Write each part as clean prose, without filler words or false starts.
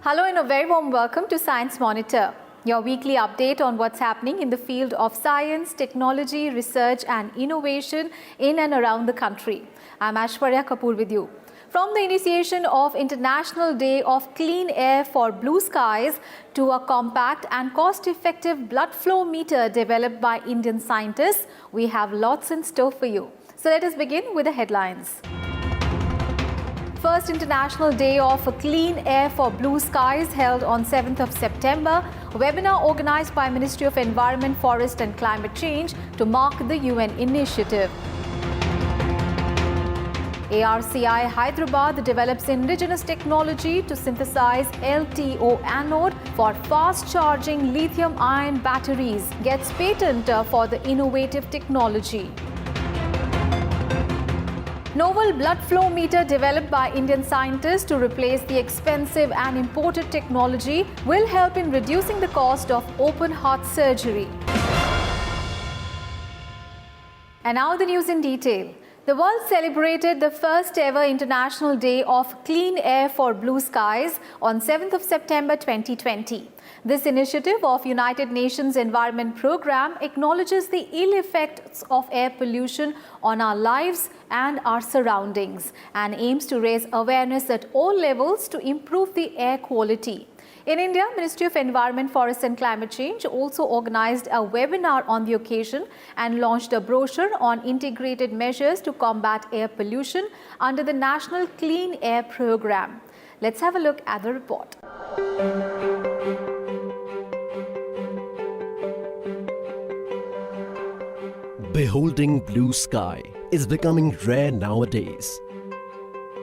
Hello and a very warm welcome to Science Monitor, your weekly update on what's happening in the field of science, technology, research and innovation in and around the country. I'm Aishwarya Kapoor with you. From the initiation of International Day of Clean Air for Blue Skies to a compact and cost-effective blood flow meter developed by Indian scientists, we have lots in store for you. So let us begin with the headlines. First International Day of Clean Air for Blue Skies held on 7th of September, a webinar organized by Ministry of Environment, Forest and Climate Change to mark the UN initiative. ARCI Hyderabad develops indigenous technology to synthesize LTO anode for fast-charging lithium-ion batteries, gets patent for the innovative technology. Novel blood flow meter developed by Indian scientists to replace the expensive and imported technology will help in reducing the cost of open heart surgery. And now the news in detail. The world celebrated the first ever International Day of Clean Air for Blue Skies on 7th of September 2020. This initiative of United Nations Environment Programme acknowledges the ill effects of air pollution on our lives and our surroundings and aims to raise awareness at all levels to improve the air quality. In India, Ministry of Environment, Forest and Climate Change also organized a webinar on the occasion and launched a brochure on integrated measures to combat air pollution under the National Clean Air Programme. Let's have a look at the report. Beholding blue sky is becoming rare nowadays.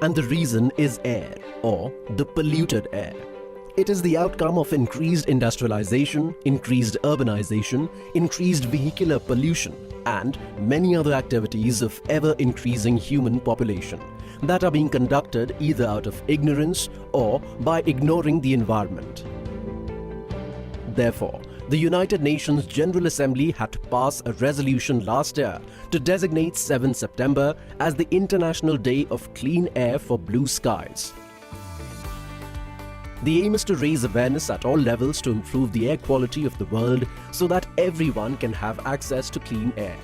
And the reason is air, or the polluted air. It is the outcome of increased industrialization, increased urbanization, increased vehicular pollution, and many other activities of ever-increasing human population that are being conducted either out of ignorance or by ignoring the environment. Therefore, the United Nations General Assembly had to pass a resolution last year to designate 7th September as the International Day of Clean Air for Blue Skies. The aim is to raise awareness at all levels to improve the air quality of the world so that everyone can have access to clean air.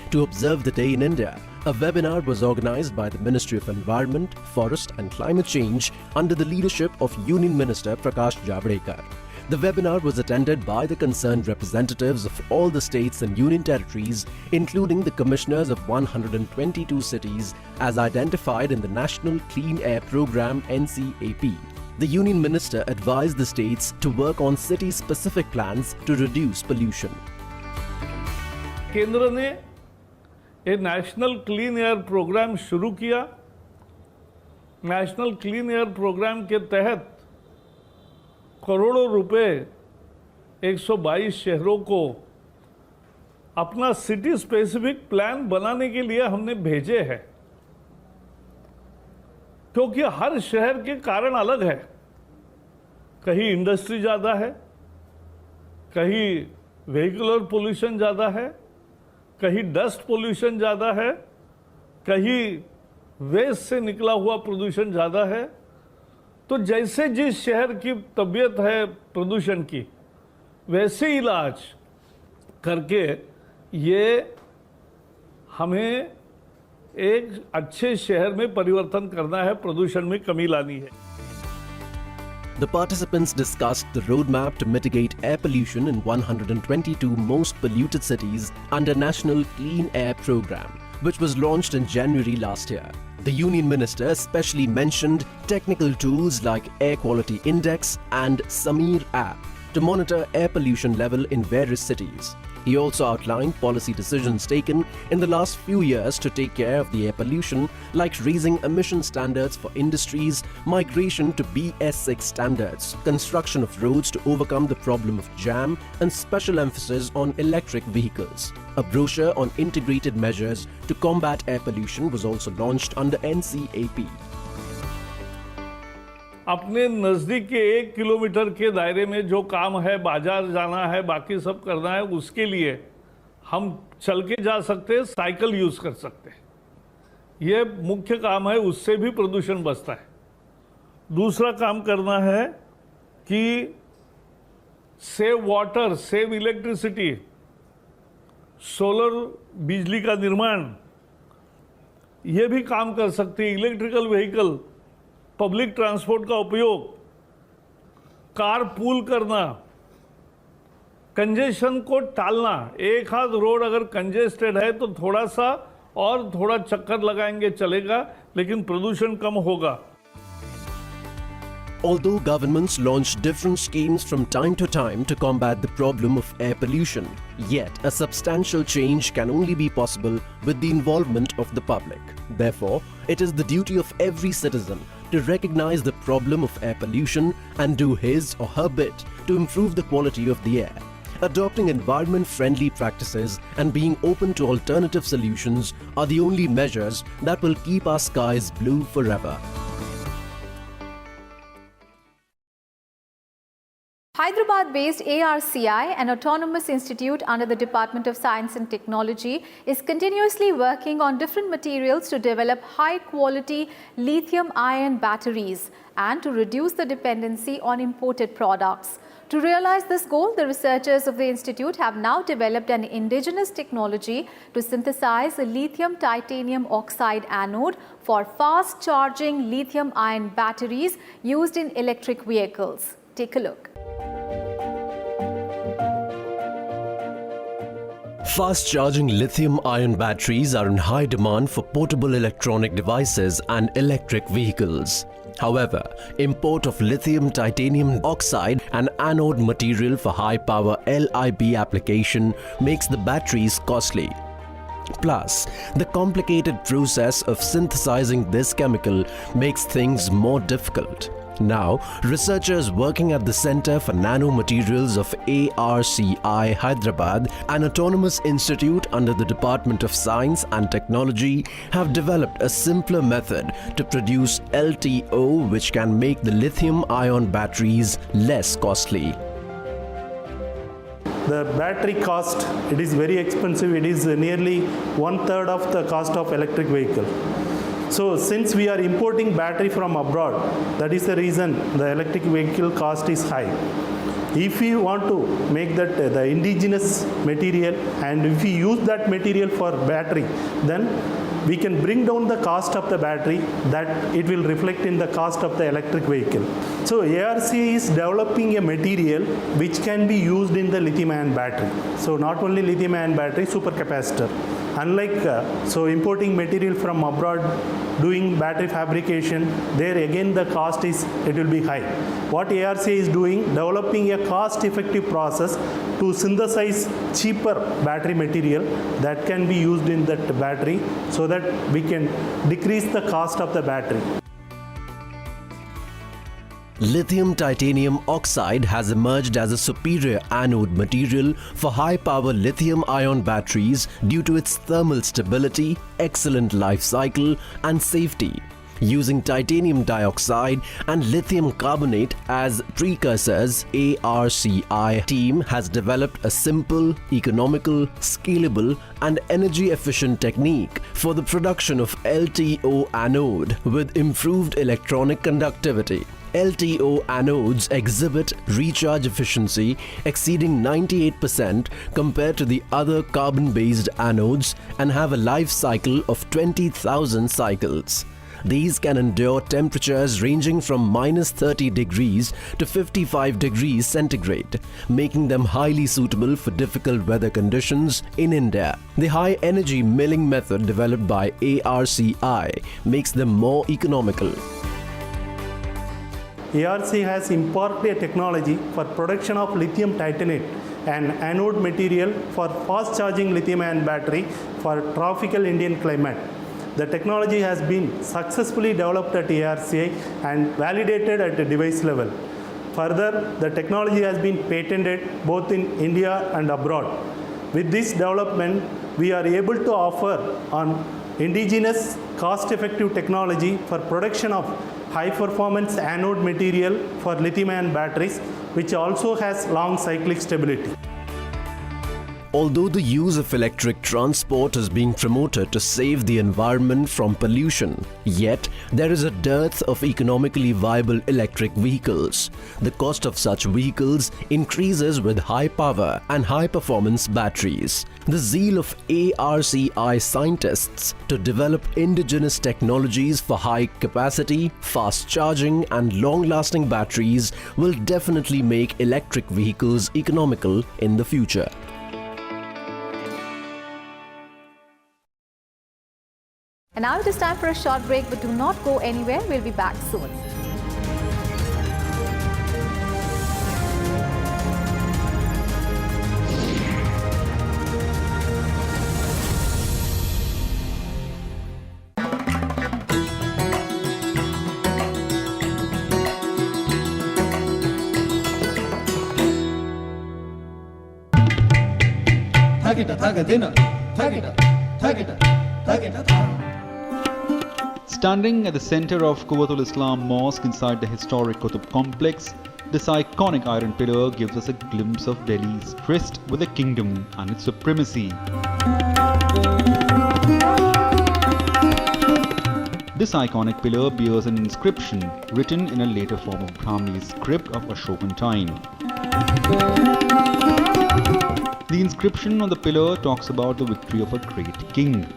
To observe the day in India, a webinar was organized by the Ministry of Environment, Forest and Climate Change under the leadership of Union Minister Prakash Javadekar. The webinar was attended by the concerned representatives of all the states and union territories, including the commissioners of 122 cities as identified in the National Clean Air Programme (NCAP). The Union Minister advised the states to work on city-specific plans to reduce pollution. केंद्र ने एक national clean air programme शुरू किया। National clean air programme के तहत करोड़ों रुपए 122 शहरों को अपना सिटी स्पेसिफिक प्लान बनाने के लिए हमने भेजे हैं, क्योंकि हर शहर के कारण अलग है। कहीं इंडस्ट्री ज़्यादा है, कहीं व्हीकुलर पोल्यूशन ज़्यादा है, कहीं डस्ट पोल्यूशन ज़्यादा है, कहीं वेस्ट से निकला हुआ प्रदूषण ज़्यादा है। तो जैसे जिस शहर की तबीयत है प्रदूषण की, वैसे इलाज करके ये हमें एक अच्छे शहर में परिवर्तन करना है, प्रदूषण में कमी लानी है। The participants discussed the roadmap to mitigate air pollution in 122 most polluted cities under National Clean Air Programme, which was launched in January last year. The Union Minister especially mentioned technical tools like Air Quality Index and Sameer app to monitor air pollution level in various cities. He also outlined policy decisions taken in the last few years to take care of the air pollution, like raising emission standards for industries, migration to BS6 standards, construction of roads to overcome the problem of jam, and special emphasis on electric vehicles. A brochure on integrated measures to combat air pollution was also launched under NCAP. अपने नज़दीक के 1 kilometre के दायरे में जो काम है, बाजार जाना है, बाकी सब करना है, उसके लिए हम चल के जा सकते हैं, साइकिल यूज़ कर सकते हैं। ये मुख्य काम है, उससे भी प्रदूषण बचता है। दूसरा काम करना है कि save water, save electricity, solar बिजली का निर्माण, ये भी काम कर सकती है। इलेक्ट्रिकल व्हीकल, पब्लिक ट्रांसपोर्ट का उपयोग, कार पूल करना, कंजेशन को टालना। एक हाथ रोड अगर कंजेस्टेड है तो थोड़ा सा और थोड़ा चक्कर लगाएंगे चलेगा, लेकिन प्रदूषण कम होगा। Although governments launch different schemes from time to time to combat the problem of air pollution, yet a substantial change can only be possible with the involvement of the public. Therefore, it is the duty of every citizen to recognize the problem of air pollution and do his or her bit to improve the quality of the air. Adopting environment-friendly practices and being open to alternative solutions are the only measures that will keep our skies blue forever. Hyderabad-based ARCI, an autonomous institute under the Department of Science and Technology, is continuously working on different materials to develop high-quality lithium-ion batteries and to reduce the dependency on imported products. To realize this goal, the researchers of the institute have now developed an indigenous technology to synthesize a lithium titanium oxide anode for fast-charging lithium-ion batteries used in electric vehicles. Take a look. Fast-charging lithium-ion batteries are in high demand for portable electronic devices and electric vehicles. However, import of lithium titanium oxide, an anode material for high-power LIB application, makes the batteries costly. Plus, the complicated process of synthesizing this chemical makes things more difficult. Now, researchers working at the Center for Nanomaterials of ARCI Hyderabad, an autonomous institute under the Department of Science and Technology, have developed a simpler method to produce LTO, which can make the lithium-ion batteries less costly. The battery cost, it is very expensive. It is nearly 1/3 of the cost of electric vehicle. So since we are importing battery from abroad, that is the reason the electric vehicle cost is high. If we want to make that the indigenous material, and if we use that material for battery, then we can bring down the cost of the battery, that it will reflect in the cost of the electric vehicle. So ARCI is developing a material which can be used in the lithium-ion battery. So not only lithium-ion battery, supercapacitor. Unlike so importing material from abroad, doing battery fabrication, there again the cost is, it will be high. What ARCI is doing, developing a cost-effective process to synthesize cheaper battery material that can be used in that battery, so that we can decrease the cost of the battery. Lithium titanium oxide has emerged as a superior anode material for high-power lithium-ion batteries due to its thermal stability, excellent life cycle, and safety. Using titanium dioxide and lithium carbonate as precursors, ARCI team has developed a simple, economical, scalable, and energy-efficient technique for the production of LTO anode with improved electronic conductivity. LTO anodes exhibit recharge efficiency exceeding 98% compared to the other carbon-based anodes and have a life cycle of 20,000 cycles. These can endure temperatures ranging from -30 degrees to 55 degrees centigrade, making them highly suitable for difficult weather conditions in India. The high-energy milling method developed by ARCI makes them more economical. ARCI has embarked a technology for production of lithium titanate, an anode material for fast charging lithium-ion battery for tropical Indian climate. The technology has been successfully developed at ARCI and validated at the device level. Further, the technology has been patented both in India and abroad. With this development, we are able to offer an indigenous cost-effective technology for production of high-performance anode material for lithium-ion batteries, which also has long cyclic stability. Although the use of electric transport is being promoted to save the environment from pollution, yet there is a dearth of economically viable electric vehicles. The cost of such vehicles increases with high power and high performance batteries. The zeal of ARCI scientists to develop indigenous technologies for high capacity, fast charging and long-lasting batteries will definitely make electric vehicles economical in the future. And now it is time for a short break, but do not go anywhere. We'll be back soon. Standing at the center of Quwwatul Islam Mosque inside the historic Qutub complex, this iconic iron pillar gives us a glimpse of Delhi's tryst with the kingdom and its supremacy. This iconic pillar bears an inscription written in a later form of Brahmi script of Ashokan time. The inscription on the pillar talks about the victory of a great king,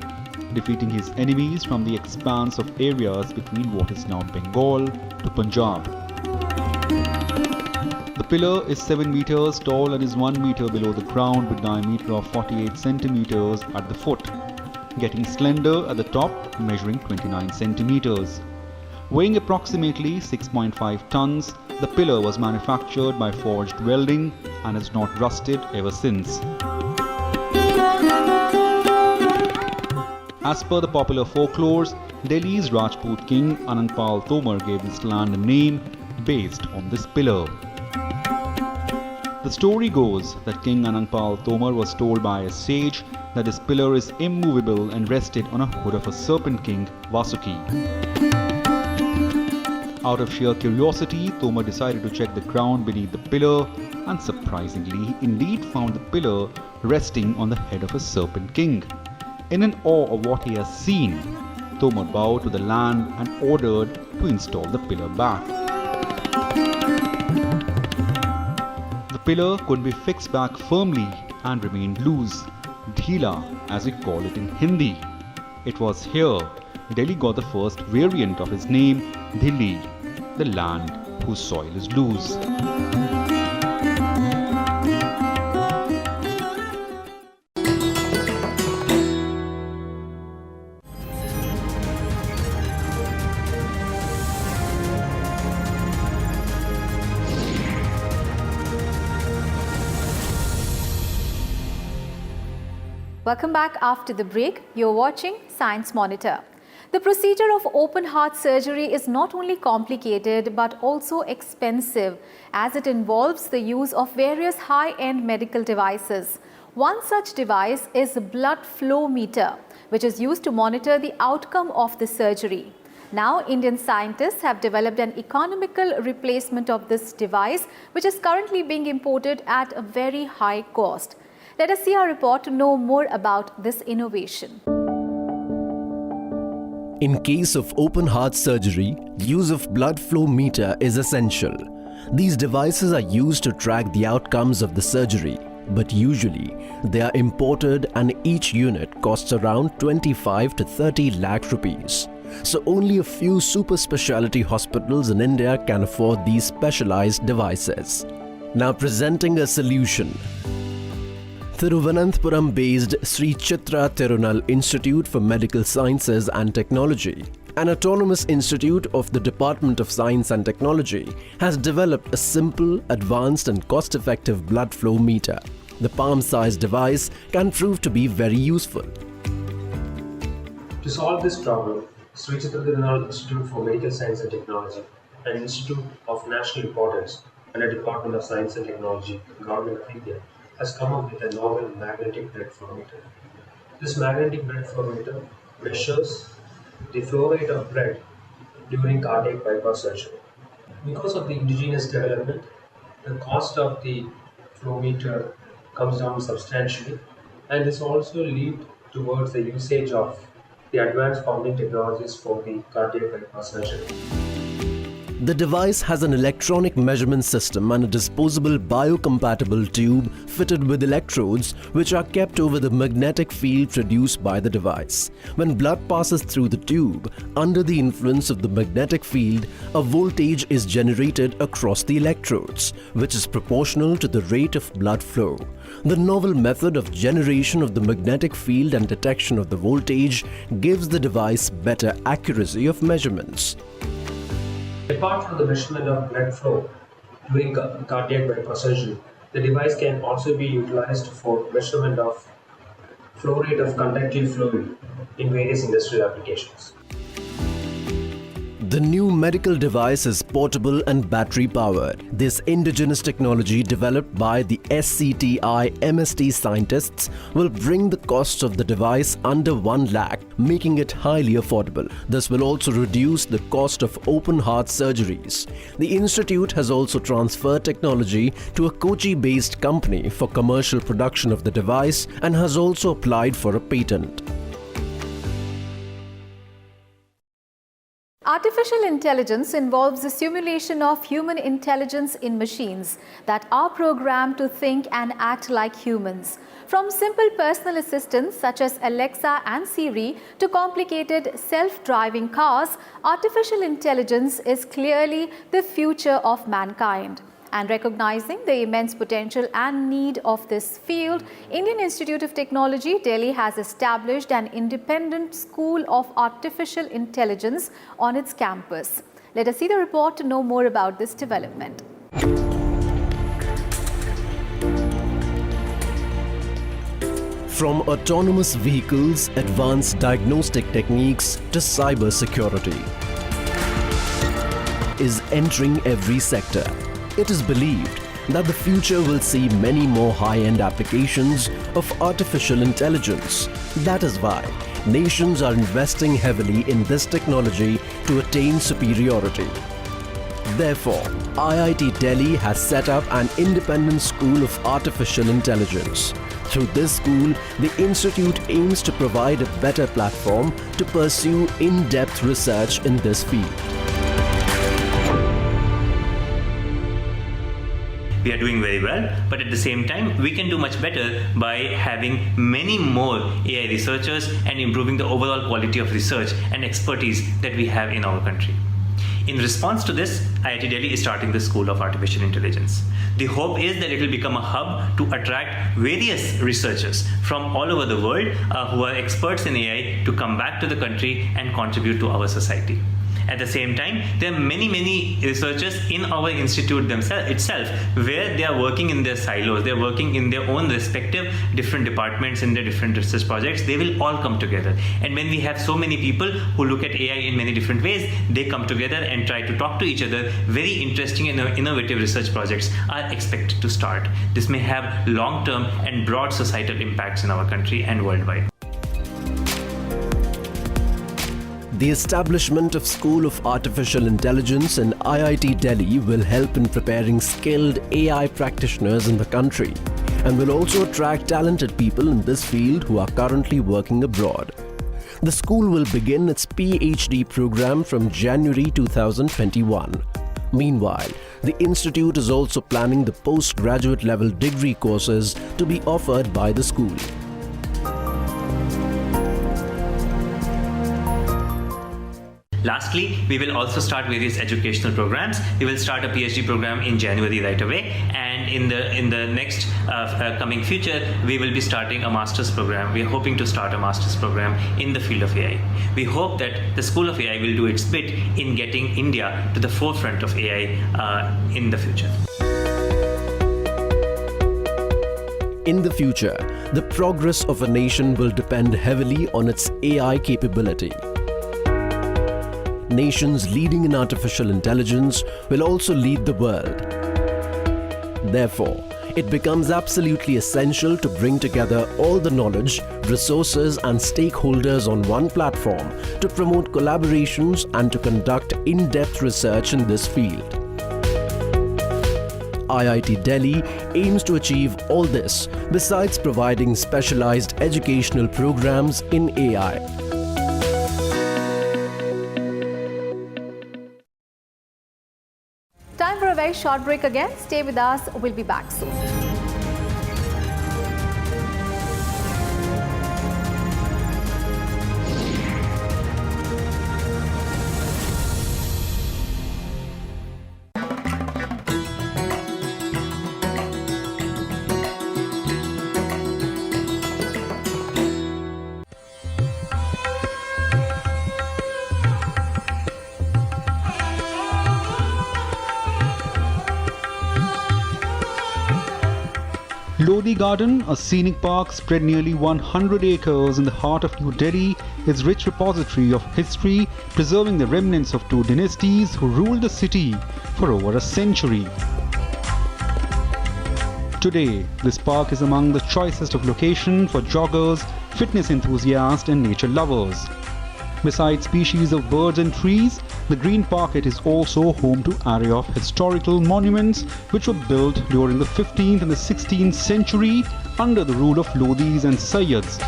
defeating his enemies from the expanse of areas between what is now Bengal to Punjab. The pillar is 7 meters tall and is 1 meter below the ground with diameter of 48 centimeters at the foot, getting slender at the top, measuring 29 centimeters. Weighing approximately 6.5 tons, the pillar was manufactured by forged welding and has not rusted ever since. As per the popular folklores, Delhi's Rajput king Anandpal Tomar gave this land a name based on this pillar. The story goes that King Anandpal Tomar was told by a sage that this pillar is immovable and rested on a hood of a serpent king, Vasuki. Out of sheer curiosity, Tomar decided to check the ground beneath the pillar and surprisingly, he indeed found the pillar resting on the head of a serpent king. In an awe of what he has seen, Tomar bowed to the land and ordered to install the pillar back. The pillar could be fixed back firmly and remained loose, dhila as we call it in Hindi. It was here Delhi got the first variant of his name, Delhi, the land whose soil is loose. Welcome back after the break. You're watching Science Monitor. The procedure of open heart surgery is not only complicated but also expensive as it involves the use of various high-end medical devices. One such device is a blood flow meter, which is used to monitor the outcome of the surgery. Now, Indian scientists have developed an economical replacement of this device, which is currently being imported at a very high cost. Let us see our report to know more about this innovation. In case of open heart surgery, use of blood flow meter is essential. These devices are used to track the outcomes of the surgery, but usually they are imported and each unit costs around 25 to 30 lakh rupees. So only a few super specialty hospitals in India can afford these specialized devices. Now presenting a solution. Thiruvananthapuram-based Sri Chitra Tirunal Institute for Medical Sciences and Technology, an autonomous institute of the Department of Science and Technology, has developed a simple, advanced and cost-effective blood flow meter. The palm-sized device can prove to be very useful. To solve this problem, Sri Chitra Tirunal Institute for Medical Science and Technology, an institute of national importance and a Department of Science and Technology, Government of India, has come up with a novel magnetic blood flow meter. This magnetic blood flow meter measures the flow rate of blood during cardiac bypass surgery. Because of the indigenous development, the cost of the flow meter comes down substantially, and this also lead towards the usage of the advanced pump technologies for the cardiac bypass surgery. The device has an electronic measurement system and a disposable biocompatible tube fitted with electrodes which are kept over the magnetic field produced by the device. When blood passes through the tube, under the influence of the magnetic field, a voltage is generated across the electrodes, which is proportional to the rate of blood flow. The novel method of generation of the magnetic field and detection of the voltage gives the device better accuracy of measurements. Apart from the measurement of blood flow during cardiac bypass surgery, the device can also be utilized for measurement of flow rate of conductive fluid in various industrial applications. The new medical device is portable and battery powered. This indigenous technology developed by the SCTI MST scientists will bring the cost of the device under 1 lakh, making it highly affordable. This will also reduce the cost of open heart surgeries. The institute has also transferred technology to a Kochi-based company for commercial production of the device and has also applied for a patent. Artificial intelligence involves the simulation of human intelligence in machines that are programmed to think and act like humans. From simple personal assistants such as Alexa and Siri to complicated self-driving cars, artificial intelligence is clearly the future of mankind. And recognizing the immense potential and need of this field, Indian Institute of Technology, Delhi has established an independent school of artificial intelligence on its campus. Let us see the report to know more about this development. From autonomous vehicles, advanced diagnostic techniques to cyber security is entering every sector. It is believed that the future will see many more high-end applications of artificial intelligence. That is why nations are investing heavily in this technology to attain superiority. Therefore, IIT Delhi has set up an independent school of artificial intelligence. Through this school, the institute aims to provide a better platform to pursue in-depth research in this field. We are doing very well, but at the same time, we can do much better by having many more AI researchers and improving the overall quality of research and expertise that we have in our country. In response to this, IIT Delhi is starting the School of Artificial Intelligence. The hope is that it will become a hub to attract various researchers from all over the world who are experts in AI to come back to the country and contribute to our society. At the same time, there are many researchers in our institute itself where they are working in their silos, they are working in their own respective different departments in their different research projects. They will all come together. And when we have so many people who look at AI in many different ways, they come together and try to talk to each other. Very interesting and innovative research projects are expected to start. This may have long-term and broad societal impacts in our country and worldwide. The establishment of School of Artificial Intelligence in IIT Delhi will help in preparing skilled AI practitioners in the country and will also attract talented people in this field who are currently working abroad. The school will begin its PhD program from January 2021. Meanwhile, the institute is also planning the postgraduate level degree courses to be offered by the school. Lastly, we will also start various educational programs. We will start a PhD program in January right away, and in the next coming future, we will be starting a master's program. We are hoping to start a master's program in the field of AI. We hope that the School of AI will do its bit in getting India to the forefront of AI in the future. In the future, the progress of a nation will depend heavily on its AI capability. Nations leading in artificial intelligence will also lead the world. Therefore, it becomes absolutely essential to bring together all the knowledge, resources and stakeholders on one platform to promote collaborations and to conduct in-depth research in this field. IIT Delhi aims to achieve all this, besides providing specialized educational programs in AI. Time for a very short break again. Stay with us. We'll be back soon. Lodi Garden, a scenic park spread nearly 100 acres in the heart of New Delhi, is a rich repository of history, preserving the remnants of two dynasties who ruled the city for over a century. Today, this park is among the choicest of locations for joggers, fitness enthusiasts and nature lovers. Besides species of birds and trees, the green pocket is also home to an array of historical monuments which were built during the 15th and the 16th century under the rule of Lodis and Sayyids,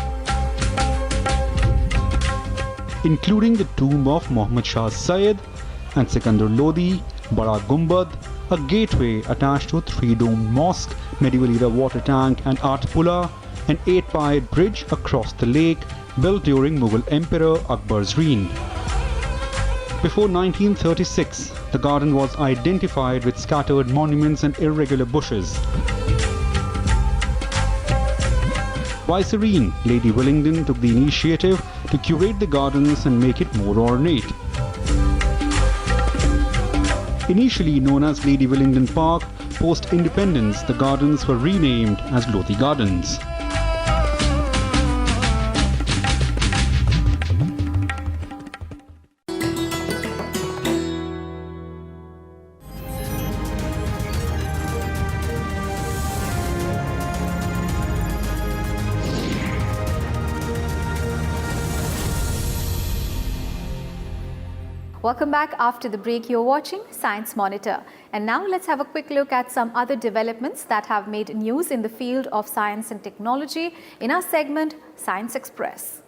including the tomb of Muhammad Shah Sayyid and Sikandar Lodi, Bada Gumbad, a gateway attached to a three-domed mosque, medieval-era water tank and art pulla, an 8-pied bridge across the lake built during Mughal Emperor Akbar's reign. Before 1936, the garden was identified with scattered monuments and irregular bushes. Vicereine Lady Willingdon took the initiative to curate the gardens and make it more ornate. Initially known as Lady Willingdon Park, post-independence the gardens were renamed as Lodi Gardens. Welcome back. After the break, you're watching Science Monitor. And now let's have a quick look at some other developments that have made news in the field of science and technology in our segment Science Express.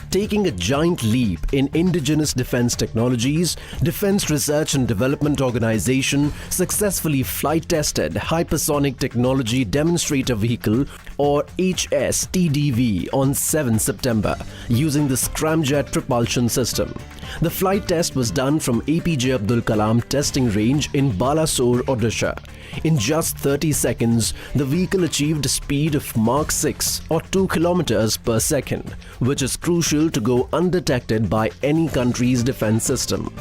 Taking a giant leap in indigenous defense technologies, Defense Research and Development Organization successfully flight-tested Hypersonic Technology Demonstrator Vehicle or HSTDV on 7 September using the scramjet propulsion system. The flight test was done from APJ Abdul Kalam testing range in Balasore, Odisha. In just 30 seconds, the vehicle achieved a speed of Mach 6 or 2 kilometers per second, which is crucial to go undetected by any country's defense system.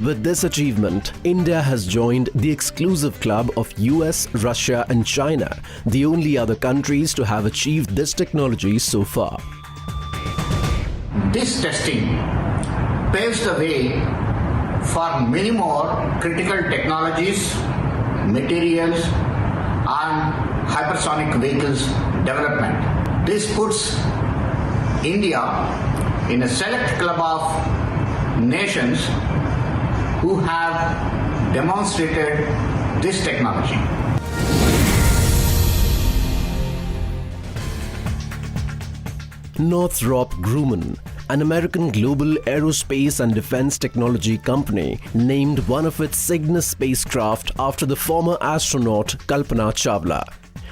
With this achievement, India has joined the exclusive club of US, Russia and China, the only other countries to have achieved this technology so far. This testing paves the way for many more critical technologies, materials and hypersonic vehicles development. This puts India in a select club of nations who have demonstrated this technology. Northrop Grumman, an American global aerospace and defense technology company, named one of its Cygnus spacecraft after the former astronaut Kalpana Chawla.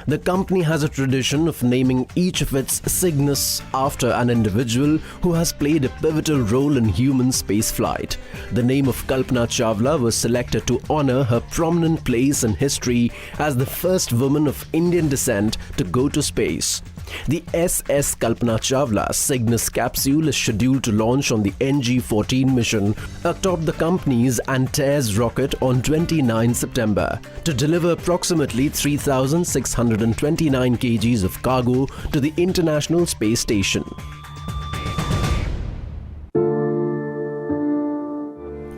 The company has a tradition of naming each of its Cygnus after an individual who has played a pivotal role in human spaceflight. The name of Kalpana Chawla was selected to honor her prominent place in history as the first woman of Indian descent to go to space. The SS Kalpana Chawla Cygnus capsule is scheduled to launch on the NG-14 mission atop the company's Antares rocket on 29 September to deliver approximately 3,629 kgs of cargo to the International Space Station.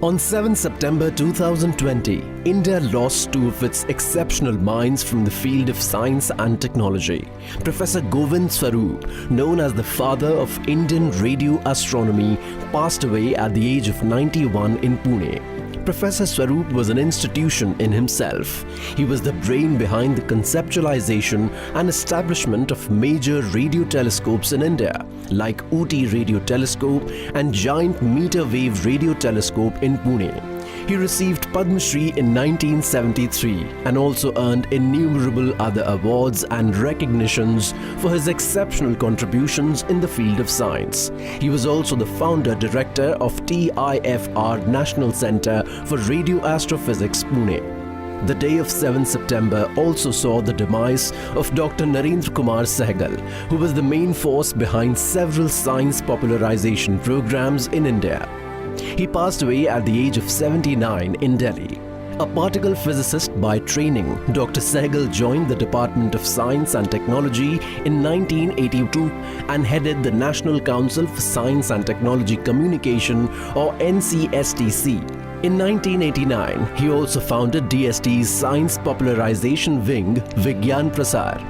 On 7 September 2020, India lost two of its exceptional minds from the field of science and technology. Professor Govind Swarup, known as the father of Indian radio astronomy, passed away at the age of 91 in Pune. Professor Swarup was an institution in himself. He was the brain behind the conceptualization and establishment of major radio telescopes in India, like Ooty Radio Telescope and Giant Meter Wave Radio Telescope in Pune. He received Padma Shri in 1973 and also earned innumerable other awards and recognitions for his exceptional contributions in the field of science. He was also the founder-director of TIFR National Centre for Radio Astrophysics, Pune. The day of 7 September also saw the demise of Dr. Narendra Sagal, who was the main force behind several science popularization programs in India. He passed away at the age of 79 in Delhi. A particle physicist by training, Dr. Sagal joined the Department of Science and Technology in 1982 and headed the National Council for Science and Technology Communication, or NCSTC. In 1989, he also founded DST's Science Popularization Wing, Vigyan Prasar.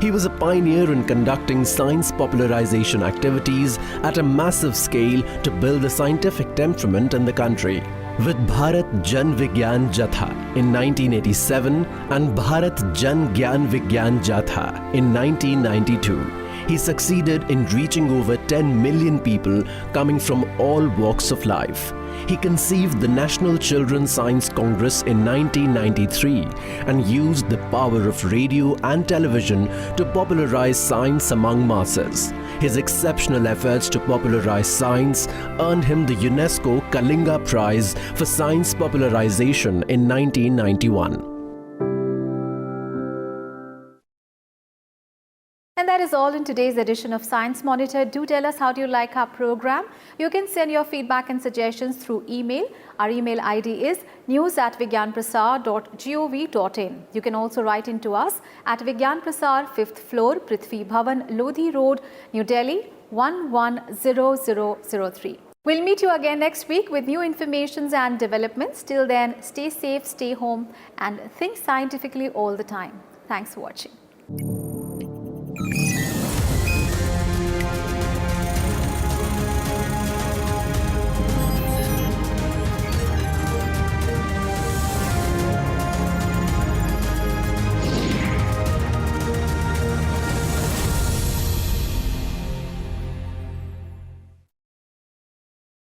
He was a pioneer in conducting science popularization activities at a massive scale to build a scientific temperament in the country. With Bharat Jan Vigyan Jatha in 1987 and Bharat Jan Gyan Vigyan Jatha in 1992, he succeeded in reaching over 10 million people coming from all walks of life. He conceived the National Children's Science Congress in 1993 and used the power of radio and television to popularize science among masses. His exceptional efforts to popularize science earned him the UNESCO Kalinga Prize for Science Popularization in 1991. And that is all in today's edition of Science Monitor. Do tell us how do you like our program. You can send your feedback and suggestions through email. Our email ID is news@vigyanprasar.gov.in. You can also write in to us at Vigyan Prasar, 5th floor, Prithvi Bhavan, Lodi Road, New Delhi 110003. We'll meet you again next week with new informations and developments. Till then, stay safe, stay home and think scientifically all the time. Thanks for watching.